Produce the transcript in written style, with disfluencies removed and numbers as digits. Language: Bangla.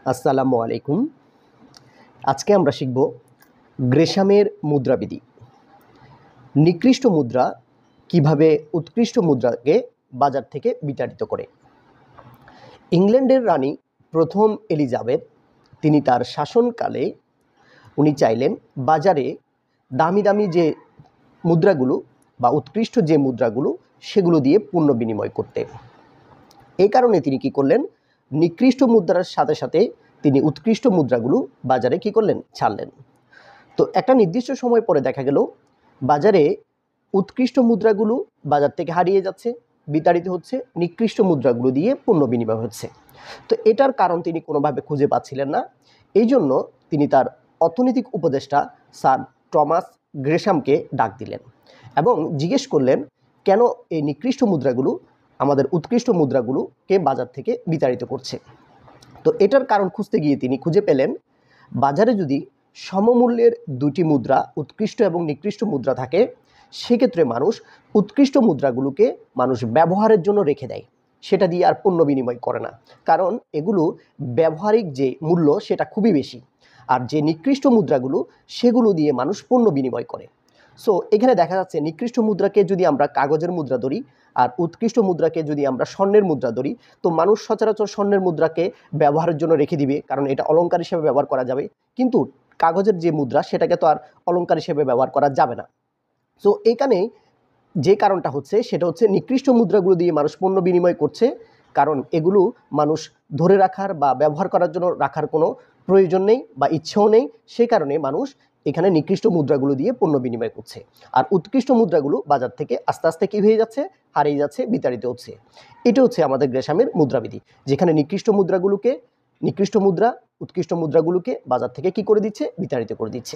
আসসালামু আলাইকুম। আজকে আমরা শিখব গ্রেশামের মুদ্রাবিধি। নিকৃষ্ট মুদ্রা কিভাবে উৎকৃষ্ট মুদ্রাকে বাজার থেকে বিতাড়িত করে। ইংল্যান্ডের রানী প্রথম এলিজাবেথ তিনি তার শাসনকালে উনি চাইলেন বাজারে দামি দামি যে মুদ্রাগুলো বা উৎকৃষ্ট যে মুদ্রাগুলো সেগুলো দিয়ে পণ্য বিনিময় করতে। এই কারণে তিনি কি করলেন, নিকৃষ্ট মুদ্রার সাথে সাথে তিনি উৎকৃষ্ট মুদ্রাগুলো বাজারে কি করলেন, ছাড়লেন। তো একটা নির্দিষ্ট সময় পরে দেখা গেল বাজারে উৎকৃষ্ট মুদ্রাগুলো বাজার থেকে হারিয়ে যাচ্ছে, বিতাড়িত হচ্ছে, নিকৃষ্ট মুদ্রাগুলো দিয়ে পণ্য বিনিময় হচ্ছে। তো এটার কারণ তিনি কোনোভাবে খুঁজে পাচ্ছিলেন না। এই জন্য তিনি তার অর্থনৈতিক উপদেষ্টা স্যার টমাস গ্রেশামকে ডাক দিলেন এবং জিজ্ঞেস করলেন কেন এই নিকৃষ্ট মুদ্রাগুলো আমাদের উৎকৃষ্ট মুদ্রাগুলোকে বাজার থেকে বিতাড়িত করছে। তো এটার কারণ খুঁজতে গিয়ে তিনি খুঁজে পেলেন বাজারে যদি সমমূল্যের দুটি মুদ্রা উৎকৃষ্ট এবং নিকৃষ্ট মুদ্রা থাকে সেক্ষেত্রে মানুষ উৎকৃষ্ট মুদ্রাগুলোকে মানুষ ব্যবহারের জন্য রেখে দেয়, সেটা দিয়ে আর পণ্য বিনিময় করে না, কারণ এগুলো ব্যবহারিক যে মূল্য সেটা খুবই বেশি। আর যে নিকৃষ্ট মুদ্রাগুলো সেগুলো দিয়ে মানুষ পণ্য বিনিময় করে। সো এখানে দেখা যাচ্ছে নিকৃষ্ট মুদ্রাকে যদি আমরা কাগজের মুদ্রা ধরি আর উৎকৃষ্ট মুদ্রাকে যদি আমরা স্বর্ণের মুদ্রা ধরি, তো মানুষ সচরাচর স্বর্ণের মুদ্রাকে ব্যবহারের জন্য রেখে দিবে, কারণ এটা অলংকার হিসেবে ব্যবহার করা যাবে। কিন্তু কাগজের যে মুদ্রা সেটাকে তো আর অলংকার হিসেবে ব্যবহার করা যাবে না। সো এখানে যে কারণটা হচ্ছে সেটা হচ্ছে নিকৃষ্ট মুদ্রাগুলো দিয়ে মানুষ পণ্য বিনিময় করছে, কারণ এগুলো মানুষ ধরে রাখার বা ব্যবহার করার জন্য রাখার কোনো প্রয়োজন নেই বা ইচ্ছেও নেই। সেই কারণে মানুষ এখানে নিকৃষ্ট মুদ্রাগুলো দিয়ে পণ্য বিনিময় করছে। আর উৎকৃষ্ট মুদ্রাগুলো বাজার থেকে আস্তে আস্তে কী হয়ে যাচ্ছে, হারিয়ে যাচ্ছে, বিতাড়িত হচ্ছে। এটা হচ্ছে আমাদের গ্রেশামের মুদ্রাবিধি, যেখানে নিকৃষ্ট মুদ্রা উৎকৃষ্ট মুদ্রাগুলোকে বাজার থেকে কি করে দিচ্ছে, বিতাড়িত করে দিচ্ছে।